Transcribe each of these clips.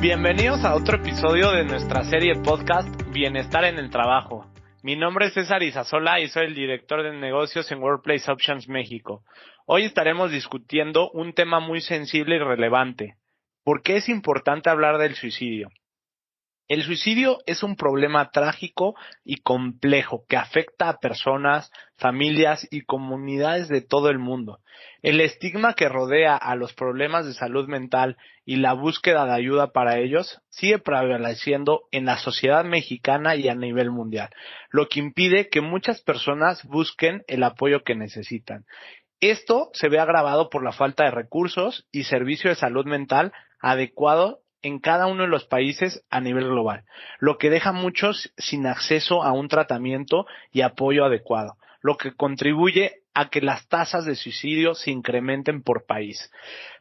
Bienvenidos a otro episodio de nuestra serie podcast Bienestar en el Trabajo. Mi nombre es César Izazola y soy el director de negocios en Workplace Options México. Hoy estaremos discutiendo un tema muy sensible y relevante. ¿Por qué es importante hablar del suicidio? El suicidio es un problema trágico y complejo que afecta a personas, familias y comunidades de todo el mundo. El estigma que rodea a los problemas de salud mental y la búsqueda de ayuda para ellos sigue prevaleciendo en la sociedad mexicana y a nivel mundial, lo que impide que muchas personas busquen el apoyo que necesitan. Esto se ve agravado por la falta de recursos y servicio de salud mental adecuado en cada uno de los países a nivel global, lo que deja a muchos sin acceso a un tratamiento y apoyo adecuado, lo que contribuye a que las tasas de suicidio se incrementen por país.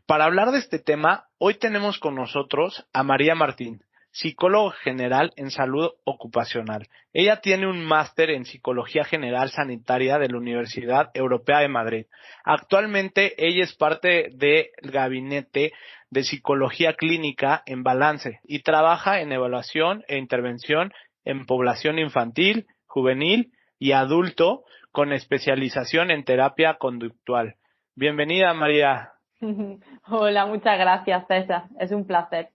Para hablar de este tema, hoy tenemos con nosotros a María Martín, psicóloga general en salud ocupacional. Ella tiene un máster en Psicología General Sanitaria de la Universidad Europea de Madrid. Actualmente ella es parte del gabinete de Psicología Clínica en Balance y trabaja en evaluación e intervención en población infantil, juvenil y adulto con especialización en terapia conductual. Bienvenida, María. Hola, muchas gracias, César. Es un placer.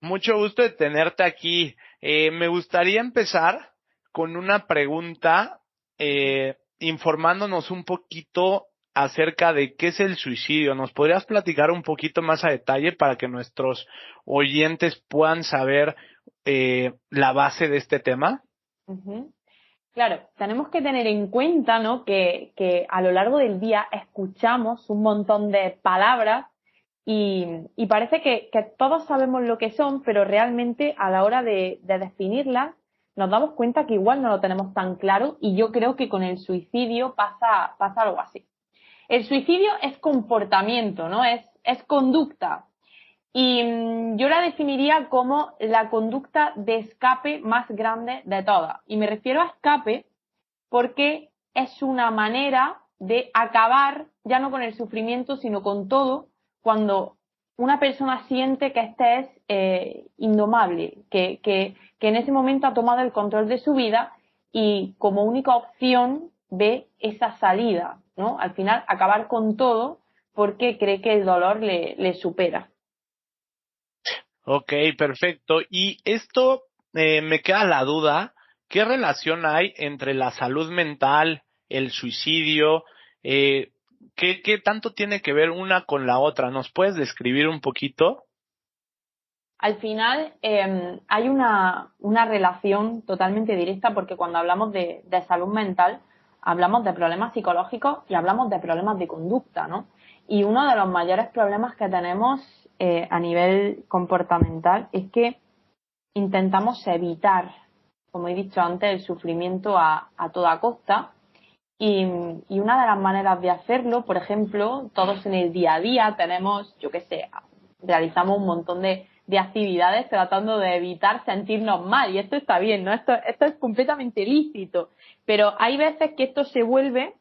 Mucho gusto de tenerte aquí. Me gustaría empezar con una pregunta, informándonos un poquito acerca de qué es el suicidio. ¿Nos podrías platicar un poquito más a detalle para que nuestros oyentes puedan saber la base de este tema? Uh-huh. Claro, tenemos que tener en cuenta, ¿no?, que a lo largo del día escuchamos un montón de palabras y parece que todos sabemos lo que son, pero realmente a la hora de definirlas nos damos cuenta que igual no lo tenemos tan claro, y yo creo que con el suicidio pasa algo así. El suicidio es comportamiento, ¿no? Es conducta. Y yo la definiría como la conducta de escape más grande de todas. Y me refiero a escape porque es una manera de acabar ya no con el sufrimiento, sino con todo, cuando una persona siente que este es indomable, que en ese momento ha tomado el control de su vida y como única opción ve esa salida, ¿no? Al final, acabar con todo porque cree que el dolor le supera. Ok, perfecto. Y esto me queda la duda, ¿qué relación hay entre la salud mental, el suicidio? Eh, ¿qué tanto tiene que ver una con la otra? ¿Nos puedes describir un poquito? Al final hay una relación totalmente directa, porque cuando hablamos de salud mental hablamos de problemas psicológicos y hablamos de problemas de conducta, ¿no? Y uno de los mayores problemas que tenemos a nivel comportamental es que intentamos evitar, como he dicho antes, el sufrimiento a toda costa. Y una de las maneras de hacerlo, por ejemplo, todos en el día a día tenemos, yo qué sé, realizamos un montón de actividades tratando de evitar sentirnos mal, y esto está bien, ¿no? Esto es completamente lícito, pero hay veces que esto se vuelve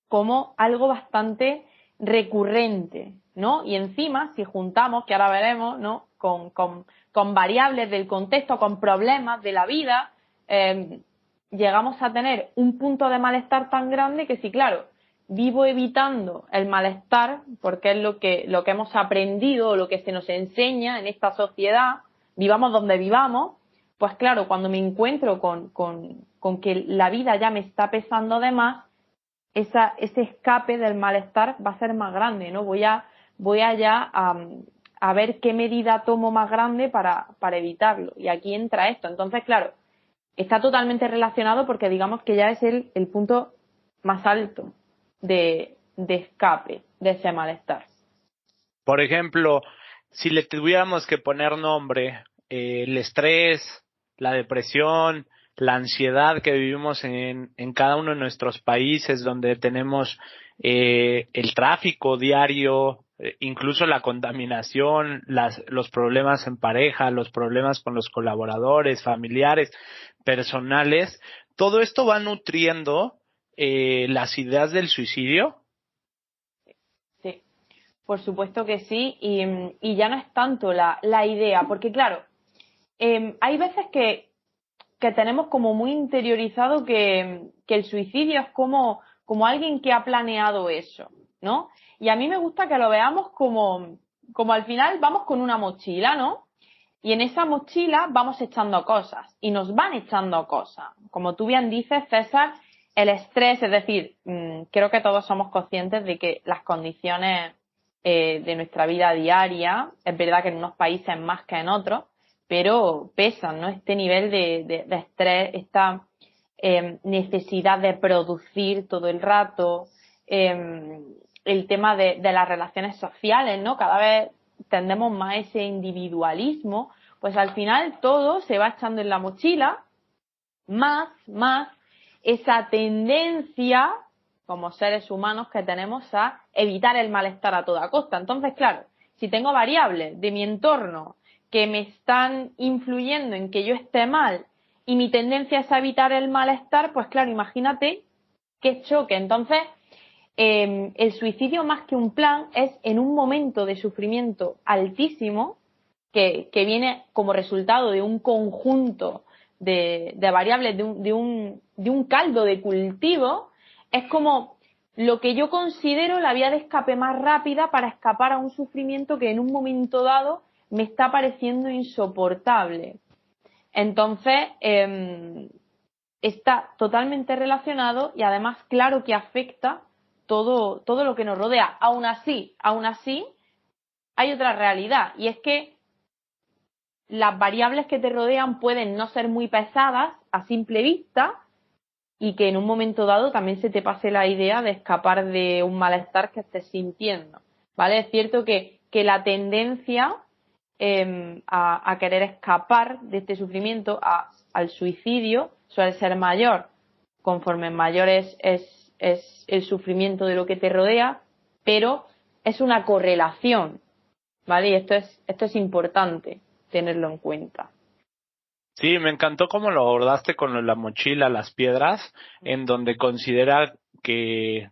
como algo bastante recurrente, ¿no? Y encima, si juntamos, que ahora veremos, ¿no?, con variables del contexto, con problemas de la vida, llegamos a tener un punto de malestar tan grande que, si, claro, vivo evitando el malestar porque es lo que hemos aprendido, lo que se nos enseña en esta sociedad, vivamos donde vivamos, pues claro, cuando me encuentro con que la vida ya me está pesando de más, ese escape del malestar va a ser más grande, ¿no? Voy a ya a ver qué medida tomo más grande para evitarlo. Y aquí entra esto. Entonces, claro, está totalmente relacionado porque digamos que ya es el punto más alto de escape de ese malestar. Por ejemplo, si le tuviéramos que poner nombre, el estrés, la depresión, la ansiedad que vivimos en cada uno de nuestros países, donde tenemos el tráfico diario, incluso la contaminación, los problemas en pareja, los problemas con los colaboradores, familiares, personales, todo esto va nutriendo las ideas del suicidio. Sí. por supuesto que sí, y ya no es tanto la idea, porque claro, hay veces que tenemos como muy interiorizado que el suicidio es como alguien que ha planeado eso, ¿no? Y a mí me gusta que lo veamos como al final vamos con una mochila, ¿no? Y en esa mochila vamos echando cosas y nos van echando cosas. Como tú bien dices, César, el estrés, es decir, creo que todos somos conscientes de que las condiciones de nuestra vida diaria, es verdad que en unos países más que en otros, pero pesan, ¿no? Este nivel de estrés, esta necesidad de producir todo el rato, el tema de las relaciones sociales, ¿no? Cada vez tendemos más ese individualismo, pues al final todo se va echando en la mochila, más esa tendencia como seres humanos que tenemos a evitar el malestar a toda costa. Entonces, claro, si tengo variables de mi entorno que me están influyendo en que yo esté mal y mi tendencia es a evitar el malestar, pues claro, imagínate qué choque. Entonces, el suicidio más que un plan es en un momento de sufrimiento altísimo que viene como resultado de un conjunto de variables, de un caldo de cultivo, es como lo que yo considero la vía de escape más rápida para escapar a un sufrimiento que en un momento dado me está pareciendo insoportable. Entonces, está totalmente relacionado y además claro que afecta todo lo que nos rodea. Aún así, hay otra realidad y es que las variables que te rodean pueden no ser muy pesadas a simple vista y que en un momento dado también se te pase la idea de escapar de un malestar que estés sintiendo, ¿vale? Es cierto que la tendencia a querer escapar de este sufrimiento, al suicidio, suele ser mayor. Conforme mayor es el sufrimiento de lo que te rodea, pero es una correlación, ¿vale? Y esto es importante tenerlo en cuenta. Sí, me encantó cómo lo abordaste con lo de la mochila, las piedras, en donde considero que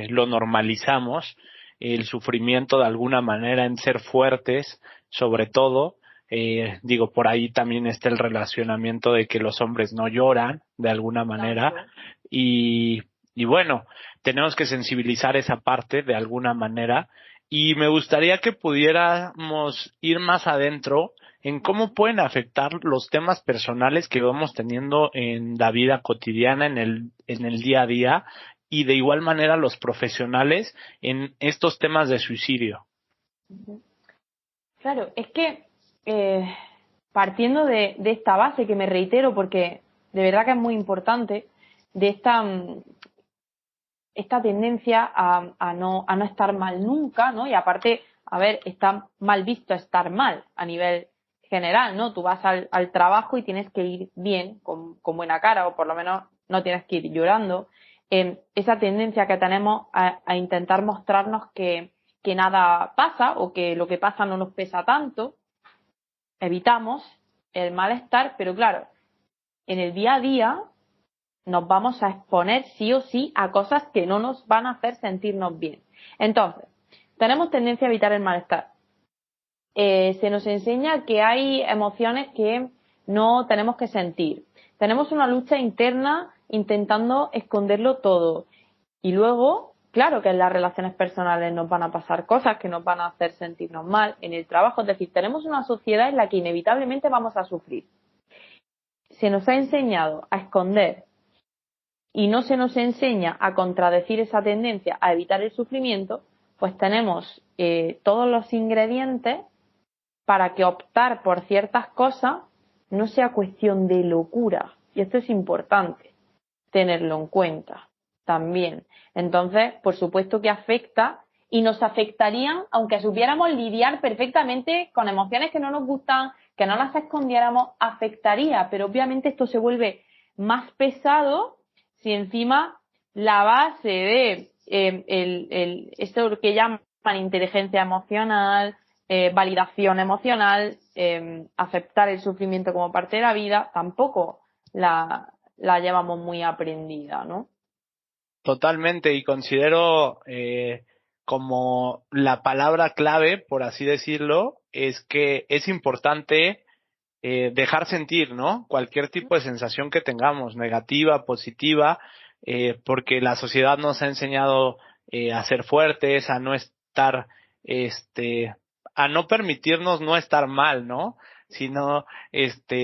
lo normalizamos, el sufrimiento de alguna manera en ser fuertes, sobre todo, digo, por ahí también está el relacionamiento de que los hombres no lloran, de alguna manera, Tanto. y, y bueno, tenemos que sensibilizar esa parte de alguna manera, y me gustaría que pudiéramos ir más adentro en cómo pueden afectar los temas personales que vamos teniendo en la vida cotidiana, en el día a día, y de igual manera los profesionales en estos temas de suicidio. Claro, es que partiendo de esta base que me reitero porque de verdad que es muy importante, de esta tendencia a no estar mal nunca, ¿no? Y aparte, a ver, está mal visto estar mal a nivel general, ¿no? Tú vas al trabajo y tienes que ir bien, con buena cara, o por lo menos no tienes que ir llorando. Esa tendencia que tenemos a intentar mostrarnos que nada pasa o que lo que pasa no nos pesa tanto, evitamos el malestar, pero claro, en el día a día nos vamos a exponer sí o sí a cosas que no nos van a hacer sentirnos bien. Entonces, tenemos tendencia a evitar el malestar. Se nos enseña que hay emociones que no tenemos que sentir. Tenemos una lucha interna intentando esconderlo todo. Y luego, claro que en las relaciones personales nos van a pasar cosas que nos van a hacer sentirnos mal, en el trabajo. Es decir, tenemos una sociedad en la que inevitablemente vamos a sufrir. Se nos ha enseñado a esconder y no se nos enseña a contradecir esa tendencia a evitar el sufrimiento, pues tenemos todos los ingredientes para que optar por ciertas cosas no sea cuestión de locura. Y esto es importante tenerlo en cuenta también. Entonces, por supuesto que afecta y nos afectarían aunque supiéramos lidiar perfectamente con emociones que no nos gustan, que no las escondiéramos, afectaría, pero obviamente esto se vuelve más pesado si encima la base de esto que llaman inteligencia emocional, validación emocional, aceptar el sufrimiento como parte de la vida, tampoco la llevamos muy aprendida, ¿no? Totalmente, y considero como la palabra clave, por así decirlo, es que es importante dejar sentir, ¿no? Cualquier tipo de sensación que tengamos, negativa, positiva, porque la sociedad nos ha enseñado a ser fuertes, a no estar, a no permitirnos no estar mal, ¿no? Sino,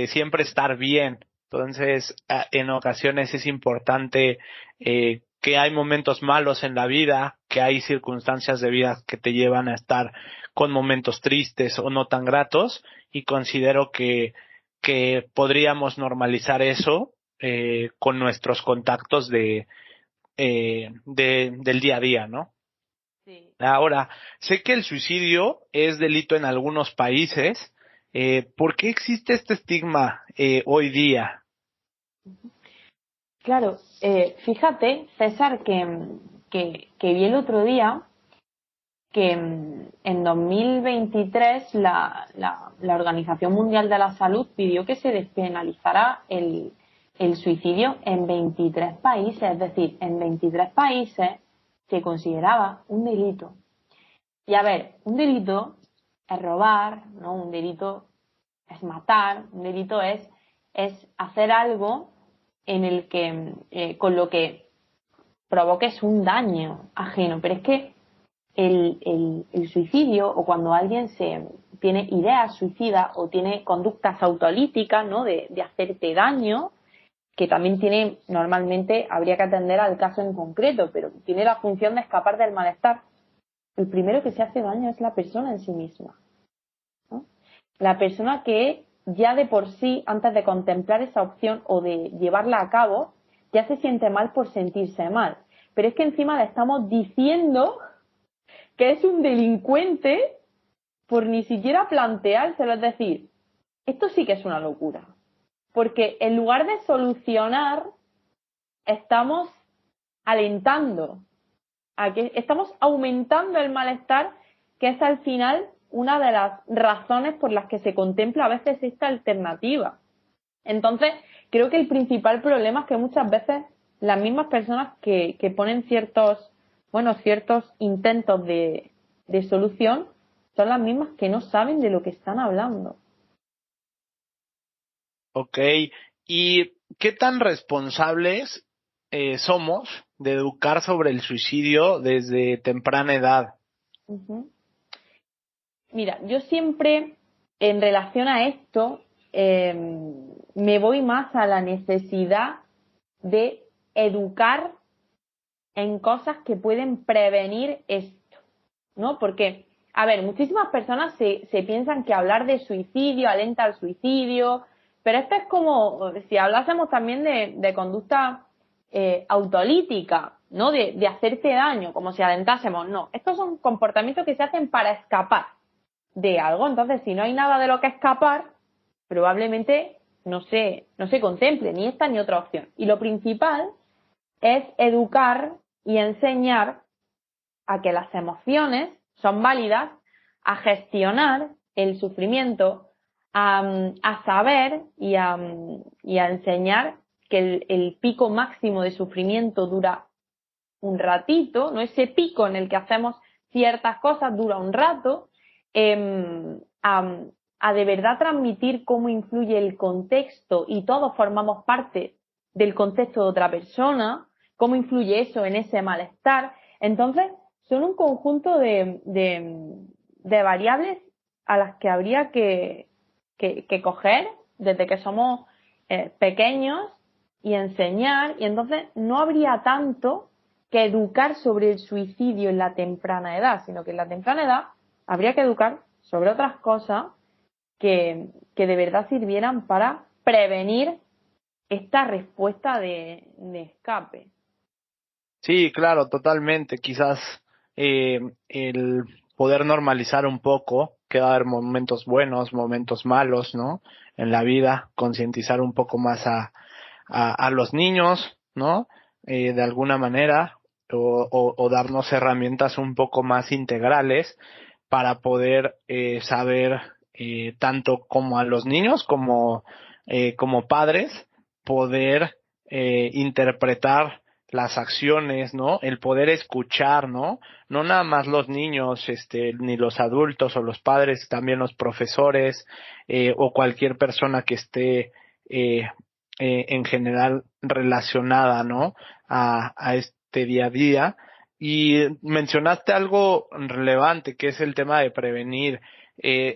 siempre estar bien. Entonces, en ocasiones es importante que hay momentos malos en la vida, que hay circunstancias de vida que te llevan a estar con momentos tristes o no tan gratos, y considero que podríamos normalizar eso con nuestros contactos del día a día, ¿no? Sí. Ahora, sé que el suicidio es delito en algunos países. ¿Por qué existe este estigma hoy día? Claro, fíjate, César, que vi el otro día que en 2023 la Organización Mundial de la Salud pidió que se despenalizara el suicidio en 23 países, es decir, en 23 países se consideraba un delito. Y a ver, un delito es robar, ¿no? Un delito es matar, un delito es hacer algo en el que, con lo que provoques un daño ajeno. Pero es que el suicidio, o cuando alguien tiene ideas suicidas o tiene conductas autolíticas, ¿no? De hacerte daño, que también tiene, normalmente habría que atender al caso en concreto, pero tiene la función de escapar del malestar. El primero que se hace daño es la persona en sí misma, ¿no? La persona que ya de por sí, antes de contemplar esa opción o de llevarla a cabo, ya se siente mal por sentirse mal. Pero es que encima le estamos diciendo que es un delincuente por ni siquiera planteárselo. Es decir, esto sí que es una locura. Porque en lugar de solucionar, estamos alentando a que estamos aumentando el malestar, que es al final una de las razones por las que se contempla a veces esta alternativa. Entonces, creo que el principal problema es que muchas veces las mismas personas que ponen ciertos intentos de solución son las mismas que no saben de lo que están hablando. Ok, ¿y qué tan responsables somos de educar sobre el suicidio desde temprana edad? Uh-huh. Mira, yo siempre, en relación a esto, me voy más a la necesidad de educar en cosas que pueden prevenir esto, ¿no? Porque, a ver, muchísimas personas se piensan que hablar de suicidio alenta al suicidio, pero esto es como si hablásemos también de conducta autolítica, ¿no? De hacerte daño, como si alentásemos. No, estos son comportamientos que se hacen para escapar de algo. Entonces, si no hay nada de lo que escapar, probablemente no se contemple ni esta ni otra opción. Y lo principal es educar y enseñar a que las emociones son válidas, a gestionar el sufrimiento, a saber y a enseñar que el pico máximo de sufrimiento dura un ratito, ¿no? Ese pico en el que hacemos ciertas cosas dura un rato, a de verdad transmitir cómo influye el contexto, y todos formamos parte del contexto de otra persona, cómo influye eso en ese malestar. Entonces, son un conjunto de variables a las que habría que coger desde que somos pequeños y enseñar, y entonces no habría tanto que educar sobre el suicidio en la temprana edad, sino que en la temprana edad habría que educar sobre otras cosas que de verdad sirvieran para prevenir esta respuesta de escape. Sí, claro, totalmente. Quizás el poder normalizar un poco, que va a haber momentos buenos, momentos malos, ¿no? En la vida, concientizar un poco más a los niños, ¿no? De alguna manera, o darnos herramientas un poco más integrales para poder saber tanto como a los niños como padres, poder interpretar las acciones, ¿no? El poder escuchar, ¿no? No nada más los niños, ni los adultos o los padres, también los profesores, o cualquier persona que esté, en general relacionada, ¿no? A este día a día. Y mencionaste algo relevante, que es el tema de prevenir.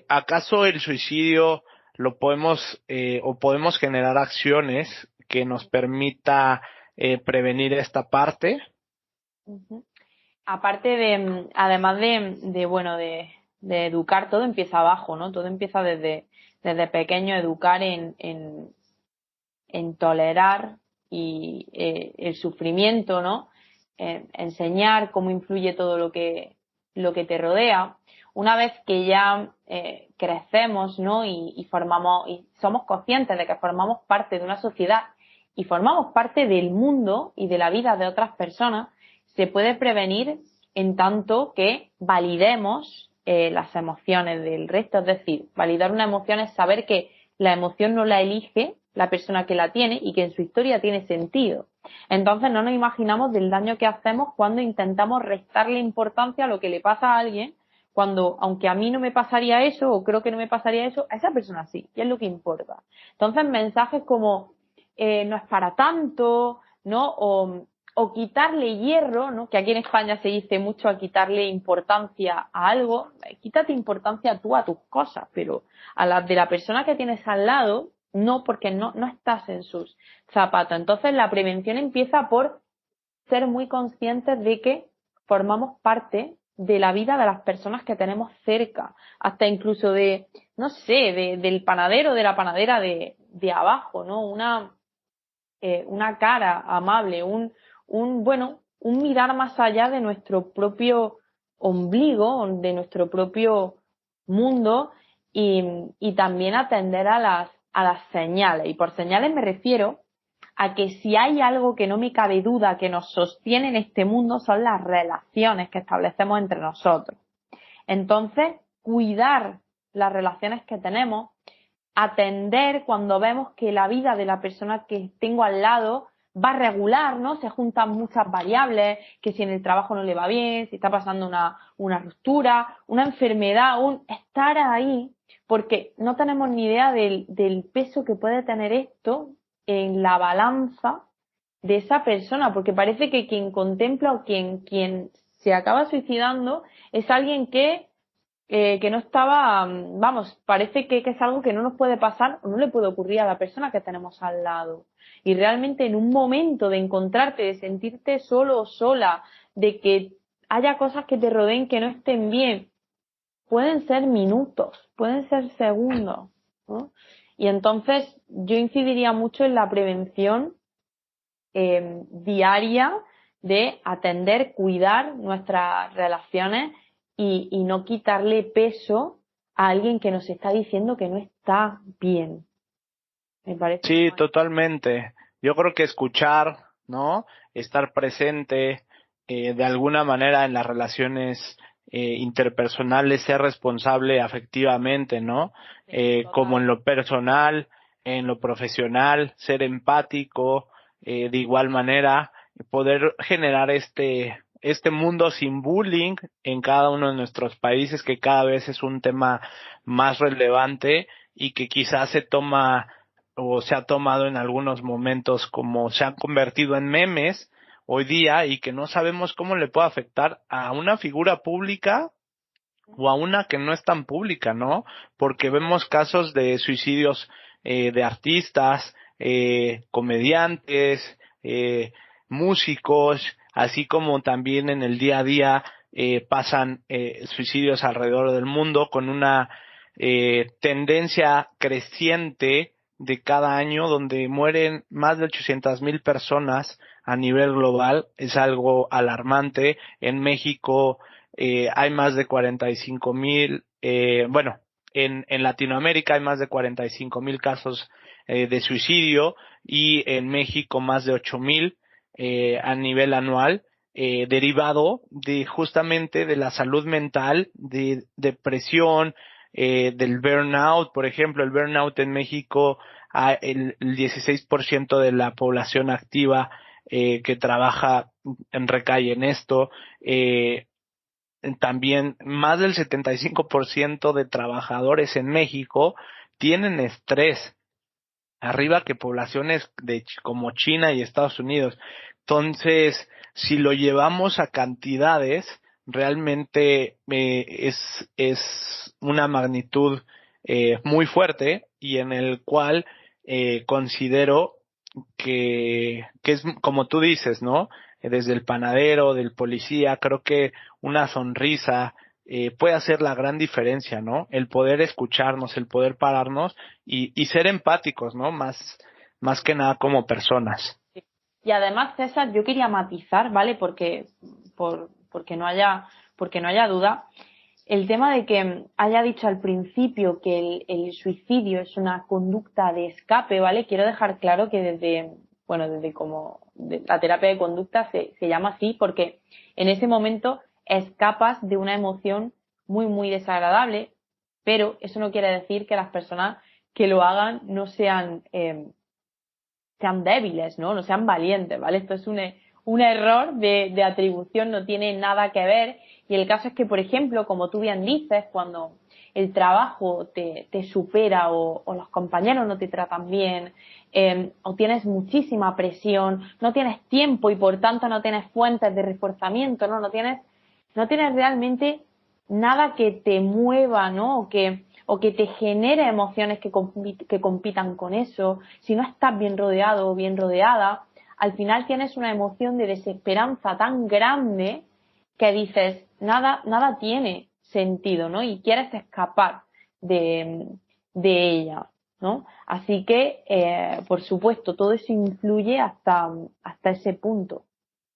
¿Acaso el suicidio lo podemos, o podemos generar acciones que nos permita prevenir esta parte? Ujú. Aparte además bueno, de educar, todo empieza abajo, ¿no? Todo empieza desde pequeño, educar en tolerar y el sufrimiento, ¿no? Enseñar cómo influye todo lo que te rodea. Una vez que ya crecemos, ¿no? Y formamos, y somos conscientes de que formamos parte de una sociedad y formamos parte del mundo y de la vida de otras personas, se puede prevenir en tanto que validemos las emociones del resto. Es decir, validar una emoción es saber que la emoción no la elige la persona que la tiene y que en su historia tiene sentido. Entonces no nos imaginamos del daño que hacemos cuando intentamos restarle importancia a lo que le pasa a alguien, cuando aunque a mí no me pasaría eso o creo que no me pasaría eso, a esa persona sí, y es lo que importa. Entonces mensajes como no es para tanto, ¿no? O quitarle hierro, ¿no? Que aquí en España se dice mucho a quitarle importancia a algo. Quítate importancia tú a tus cosas, pero a las de la persona que tienes al lado, no, porque no estás en sus zapatos. Entonces la prevención empieza por ser muy conscientes de que formamos parte de la vida de las personas que tenemos cerca, hasta incluso no sé, del panadero, de la panadera de abajo, ¿no? Una cara amable, bueno, un mirar más allá de nuestro propio ombligo, de nuestro propio mundo y también atender a las señales. Y por señales me refiero a que si hay algo que no me cabe duda que nos sostiene en este mundo son las relaciones que establecemos entre nosotros. Entonces, cuidar las relaciones que tenemos, atender cuando vemos que la vida de la persona que tengo al lado va regular, ¿no? Se juntan muchas variables, que si en el trabajo no le va bien, si está pasando una ruptura, una enfermedad, estar ahí, porque no tenemos ni idea del peso que puede tener esto en la balanza de esa persona, porque parece que quien contempla o quien se acaba suicidando es alguien que no estaba, vamos, parece que es algo que no nos puede pasar o no le puede ocurrir a la persona que tenemos al lado. Y realmente en un momento de encontrarte, de sentirte solo o sola, de que haya cosas que te rodeen que no estén bien, pueden ser minutos, pueden ser segundos, ¿no? Y entonces yo incidiría mucho en la prevención diaria de atender, cuidar nuestras relaciones y no quitarle peso a alguien que nos está diciendo que no está bien. Me parece. Sí, totalmente. Yo creo que escuchar, ¿no? Estar presente, de alguna manera en las relaciones interpersonales, ser responsable afectivamente, ¿no? Como en lo personal, en lo profesional, ser empático, de igual manera, poder generar este mundo sin bullying en cada uno de nuestros países, que cada vez es un tema más relevante y que quizás se toma o se ha tomado en algunos momentos como se han convertido en memes hoy día y que no sabemos cómo le puede afectar a una figura pública o a una que no es tan pública, ¿no? Porque vemos casos de suicidios de artistas, comediantes, músicos, así como también en el día a día pasan suicidios alrededor del mundo con una tendencia creciente de cada año donde mueren más de 800,000 personas a nivel global. Es algo alarmante. En México hay más de 45,000, bueno, en Latinoamérica hay más de 45,000 casos de suicidio y en México más de 8,000 a nivel anual, derivado de justamente de la salud mental, de depresión, del burnout. Por ejemplo, el burnout en México, el 16% de la población activa que trabaja recae en esto. También más del 75% de trabajadores en México tienen estrés, arriba que poblaciones como China y Estados Unidos. Entonces, si lo llevamos a cantidades, realmente es una magnitud muy fuerte, y en el cual considero que es como tú dices, ¿no? Desde el panadero, del policía, creo que una sonrisa puede hacer la gran diferencia, ¿no? El poder escucharnos, el poder pararnos y ser empáticos, ¿no? Más que nada como personas. Y además, César, yo quería matizar, ¿vale? Porque no haya duda, el tema de que haya dicho al principio que el suicidio es una conducta de escape, ¿vale? Quiero dejar claro que desde como la terapia de conducta se llama así porque en ese momento escapas de una emoción muy, muy desagradable, pero eso no quiere decir que las personas que lo hagan no sean débiles, ¿no? No sean valientes, ¿vale? Esto es un error de atribución, no tiene nada que ver. Y el caso es que, por ejemplo, como tú bien dices, cuando el trabajo te supera o los compañeros no te tratan bien, o tienes muchísima presión, no tienes tiempo y por tanto no tienes fuentes de reforzamiento, ¿no? No tienes realmente nada que te mueva, ¿no? O que te genere emociones que compitan con eso, si no estás bien rodeado o bien rodeada, al final tienes una emoción de desesperanza tan grande que dices, nada tiene sentido, ¿no? Y quieres escapar de ella, ¿no? Así que, por supuesto, todo eso influye hasta ese punto.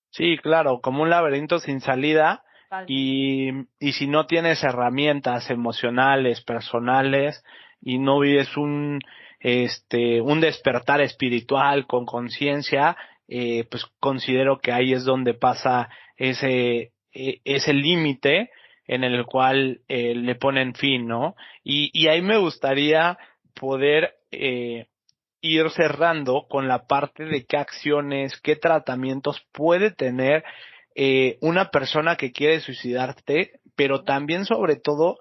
Sí, claro, como un laberinto sin salida, Vale. y si no tienes herramientas emocionales, personales, y no vives un despertar espiritual con conciencia, pues considero que ahí es donde pasa ese límite en el cual le ponen fin, ¿no? Y ahí me gustaría poder ir cerrando con la parte de qué acciones, qué tratamientos puede tener una persona que quiere suicidarte, pero también sobre todo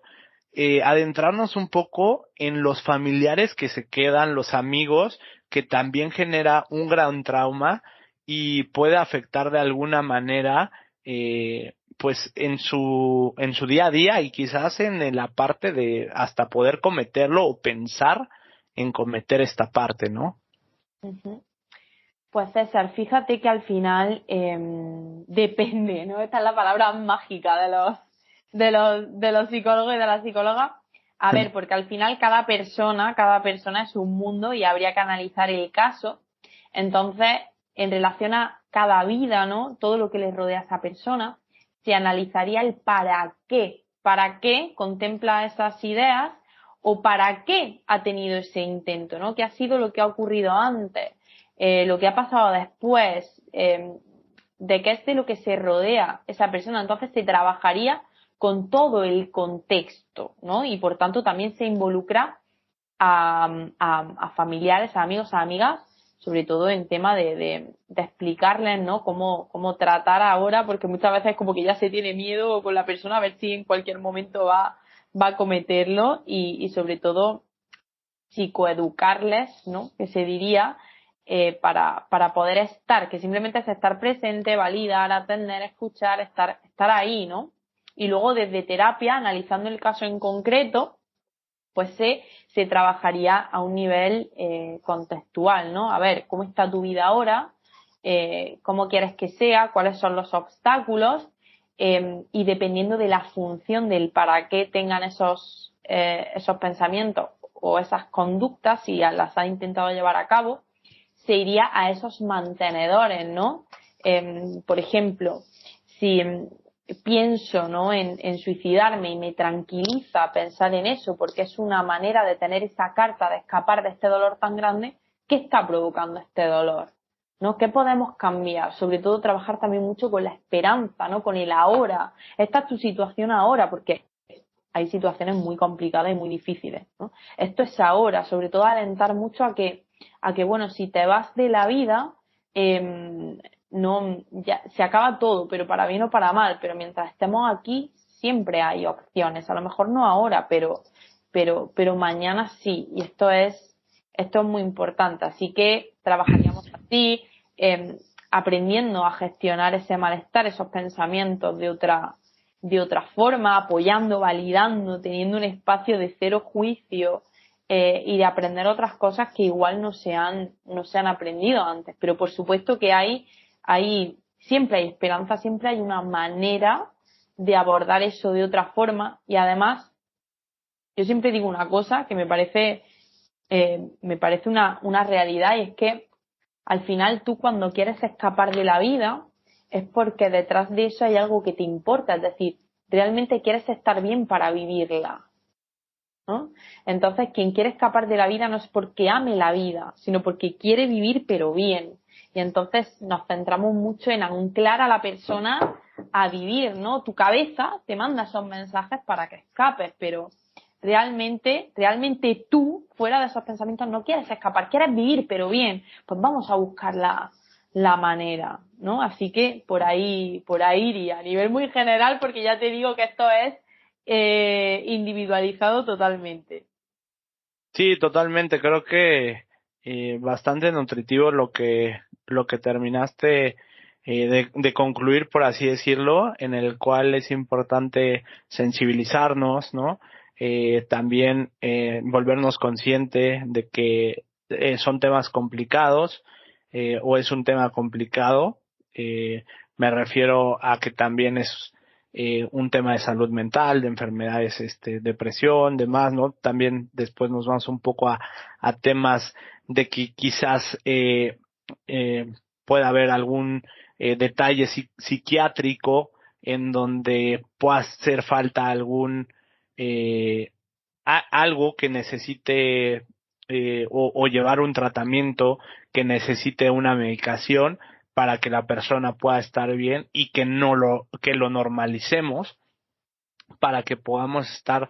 adentrarnos un poco en los familiares que se quedan, los amigos, que también genera un gran trauma y puede afectar de alguna manera pues en su día a día, y quizás en la parte de hasta poder cometerlo o pensar en cometer esta parte, ¿no? Ujú. Pues César, fíjate que al final depende, ¿no? Esta es la palabra mágica de los psicólogos y de las psicólogas. A ver, porque al final cada persona es un mundo y habría que analizar el caso. Entonces, en relación a cada vida, ¿no? Todo lo que le rodea a esa persona, se analizaría el para qué contempla esas ideas o para qué ha tenido ese intento, ¿no? ¿Qué ha sido lo que ha ocurrido antes? Lo que ha pasado después, de qué es de lo que se rodea esa persona. Entonces se trabajaría con todo el contexto, ¿no? Y por tanto también se involucra a familiares, a amigos, a amigas, sobre todo en tema de explicarles, ¿no? Cómo tratar ahora, porque muchas veces como que ya se tiene miedo con la persona a ver si en cualquier momento va a cometerlo y sobre todo psicoeducarles, ¿no? Que se diría, para poder estar, que simplemente es estar presente, validar, atender, escuchar, estar ahí, ¿no? Y luego desde terapia, analizando el caso en concreto, pues se trabajaría a un nivel contextual, ¿no? A ver, ¿cómo está tu vida ahora? ¿Cómo quieres que sea? ¿Cuáles son los obstáculos? Y dependiendo de la función del para qué tengan esos pensamientos o esas conductas, si las han intentado llevar a cabo, se iría a esos mantenedores, ¿no? Por ejemplo, si pienso, ¿no? en suicidarme y me tranquiliza pensar en eso porque es una manera de tener esa carta de escapar de este dolor tan grande, ¿qué está provocando este dolor? ¿No? ¿Qué podemos cambiar? Sobre todo trabajar también mucho con la esperanza, ¿no? Con el ahora. Esta es tu situación ahora, porque hay situaciones muy complicadas y muy difíciles, ¿no? Esto es ahora, sobre todo alentar mucho a que bueno, si te vas de la vida, ya se acaba todo, pero para bien o para mal, pero mientras estemos aquí siempre hay opciones, a lo mejor no ahora, pero mañana sí, y esto es muy importante, así que trabajaríamos así, aprendiendo a gestionar ese malestar, esos pensamientos de otra forma, apoyando, validando, teniendo un espacio de cero juicio, y de aprender otras cosas que igual no se han aprendido antes. Pero por supuesto que siempre hay esperanza, siempre hay una manera de abordar eso de otra forma. Y además, yo siempre digo una cosa que me parece una realidad, y es que al final tú, cuando quieres escapar de la vida, es porque detrás de eso hay algo que te importa, es decir, realmente quieres estar bien para vivirla, ¿no? Entonces, quien quiere escapar de la vida no es porque ame la vida, sino porque quiere vivir pero bien. Y entonces nos centramos mucho en anclar a la persona a vivir, ¿no? Tu cabeza te manda esos mensajes para que escapes, pero realmente tú, fuera de esos pensamientos, no quieres escapar, quieres vivir pero bien. Pues vamos a buscar la manera, ¿no? Así que por ahí iría, a nivel muy general, porque ya te digo que esto es individualizado totalmente. Sí, totalmente. Creo que bastante nutritivo lo que terminaste de concluir, por así decirlo, en el cual es importante sensibilizarnos, ¿no? También volvernos consciente de que son temas complicados, o es un tema complicado. Me refiero a que también es un tema de salud mental, de enfermedades, depresión, demás, ¿no? También después nos vamos un poco a temas de que quizás eh, pueda haber algún detalle psiquiátrico en donde pueda hacer falta eh, algo que necesite, o llevar un tratamiento que necesite una medicación para que la persona pueda estar bien, y que lo normalicemos para que podamos estar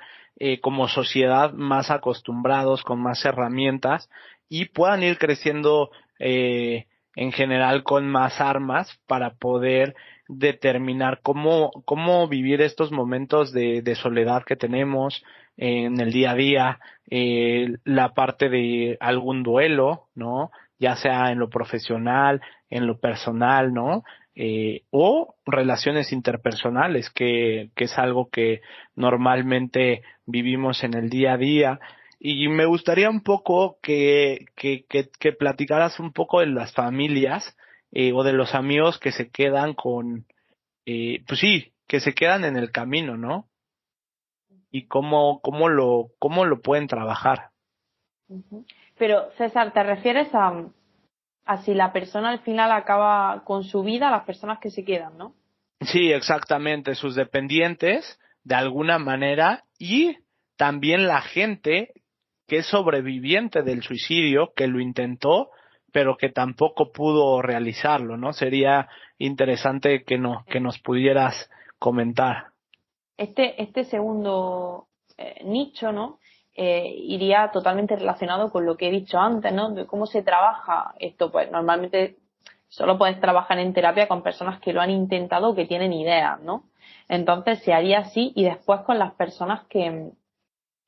como sociedad más acostumbrados, con más herramientas, y puedan ir creciendo en general con más armas para poder determinar cómo vivir estos momentos de soledad que tenemos en el día a día, la parte de algún duelo, ¿no? Ya sea en lo profesional, en lo personal, ¿no? O relaciones interpersonales, que es algo que normalmente vivimos en el día a día. Y me gustaría un poco que platicaras un poco de las familias, o de los amigos que se quedan pues sí, que se quedan en el camino, ¿no? Y cómo lo pueden trabajar. Ujú. Pero, César, ¿te refieres a si la persona al final acaba con su vida, a las personas que se quedan, ¿no? Sí, exactamente, sus dependientes, de alguna manera, y también la gente que es sobreviviente del suicidio, que lo intentó, pero que tampoco pudo realizarlo, ¿no? Sería interesante que nos pudieras comentar. Este segundo nicho, ¿no? Iría totalmente relacionado con lo que he dicho antes, ¿no? De cómo se trabaja esto. Pues normalmente solo puedes trabajar en terapia con personas que lo han intentado o que tienen ideas, ¿no? Entonces se haría así, y después con las personas que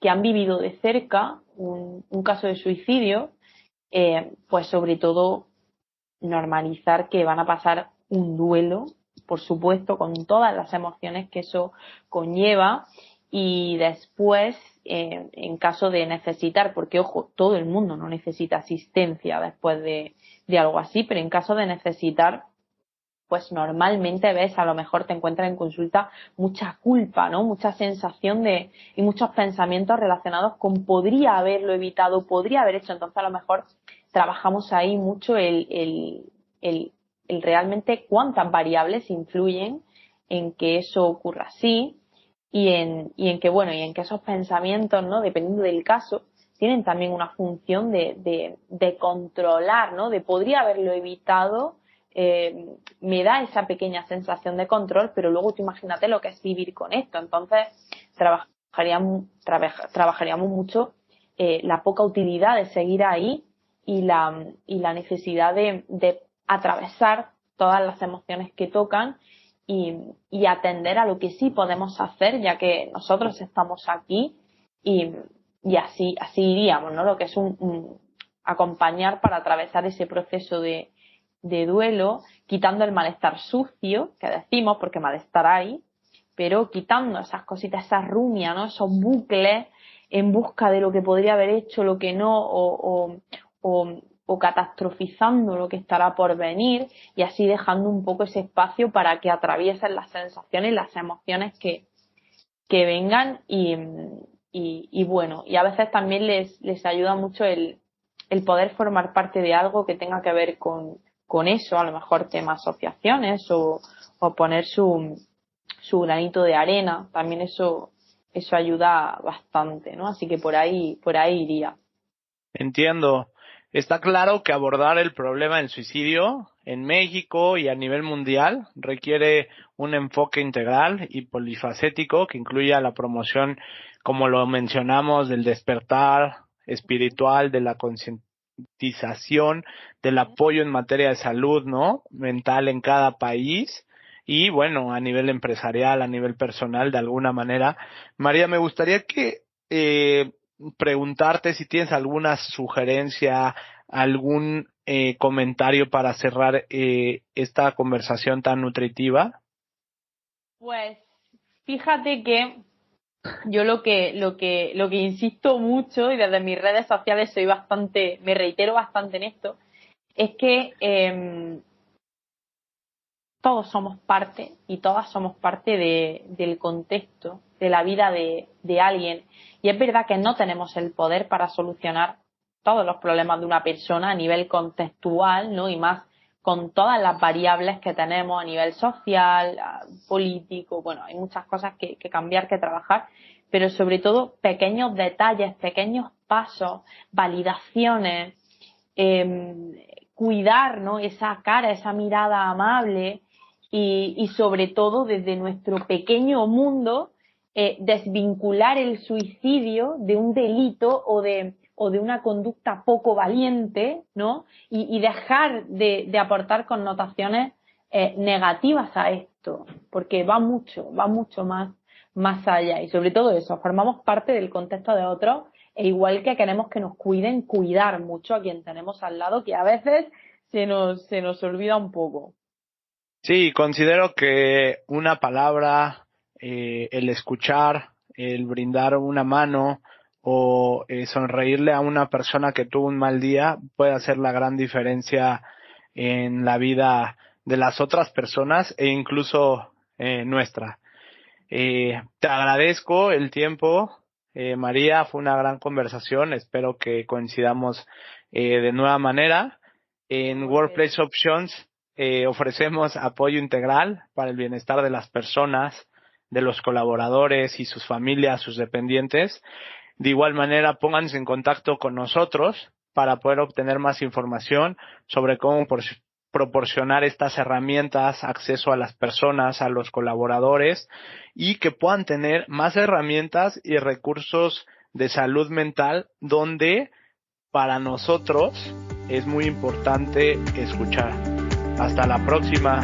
han vivido de cerca un caso de suicidio, pues sobre todo normalizar que van a pasar un duelo, por supuesto, con todas las emociones que eso conlleva, y después, en caso de necesitar, porque ojo, todo el mundo no necesita asistencia después de algo así, pero en caso de necesitar, pues normalmente ves, a lo mejor te encuentras en consulta mucha culpa, ¿no? Mucha sensación y muchos pensamientos relacionados con podría haberlo evitado, podría haber hecho. Entonces, a lo mejor trabajamos ahí mucho el, el realmente cuántas variables influyen en que eso ocurra así, y en que, bueno, y en que esos pensamientos, ¿no? Dependiendo del caso, tienen también una función de controlar, ¿no? De podría haberlo evitado. Me da esa pequeña sensación de control, pero luego tú imagínate lo que es vivir con esto. Entonces, trabajaríamos mucho la poca utilidad de seguir ahí, y la necesidad de atravesar todas las emociones que tocan y atender a lo que sí podemos hacer, ya que nosotros estamos aquí y así iríamos, ¿no? Lo que es un acompañar para atravesar ese proceso de duelo, quitando el malestar sucio, que decimos, porque malestar hay, pero quitando esas cositas, esa rumia, ¿no? Esos bucles en busca de lo que podría haber hecho, lo que no, o catastrofizando lo que estará por venir, y así dejando un poco ese espacio para que atraviesen las sensaciones, las emociones que vengan y bueno, y a veces también les ayuda mucho el poder formar parte de algo que tenga que ver con eso, a lo mejor temas asociaciones o poner su granito de arena, también eso ayuda bastante, ¿no? Así que por ahí iría. Entiendo. Está claro que abordar el problema del suicidio en México y a nivel mundial requiere un enfoque integral y polifacético que incluya la promoción, como lo mencionamos, del despertar espiritual, de la concientización, del apoyo en materia de salud, ¿no? Mental en cada país y, bueno, a nivel empresarial, a nivel personal, de alguna manera. María, me gustaría que preguntarte si tienes alguna sugerencia, algún comentario para cerrar esta conversación tan nutritiva. Pues fíjate que yo lo que insisto mucho, y desde mis redes sociales me reitero bastante en esto, es que todos somos parte y todas somos parte del contexto, de la vida de alguien. Y es verdad que no tenemos el poder para solucionar todos los problemas de una persona a nivel contextual, ¿no? Y más con todas las variables que tenemos a nivel social, político, bueno, hay muchas cosas que cambiar, que trabajar, pero sobre todo pequeños detalles, pequeños pasos, validaciones, cuidar, ¿no? Esa cara, esa mirada amable y sobre todo desde nuestro pequeño mundo desvincular el suicidio de un delito o de una conducta poco valiente, ¿no? Y dejar de aportar connotaciones negativas a esto, porque va mucho más allá. Y sobre todo eso, formamos parte del contexto de otros, e igual que queremos que nos cuiden, cuidar mucho a quien tenemos al lado, que a veces se nos olvida un poco. Sí, considero que una palabra, el escuchar, el brindar una mano o sonreírle a una persona que tuvo un mal día puede hacer la gran diferencia en la vida de las otras personas e incluso nuestra. Te agradezco el tiempo, María, fue una gran conversación, espero que coincidamos de nueva manera. En Workplace Options ofrecemos apoyo integral para el bienestar de las personas, de los colaboradores y sus familias, sus dependientes. De igual manera, pónganse en contacto con nosotros para poder obtener más información sobre cómo proporcionar estas herramientas, acceso a las personas, a los colaboradores y que puedan tener más herramientas y recursos de salud mental donde para nosotros es muy importante escuchar. Hasta la próxima.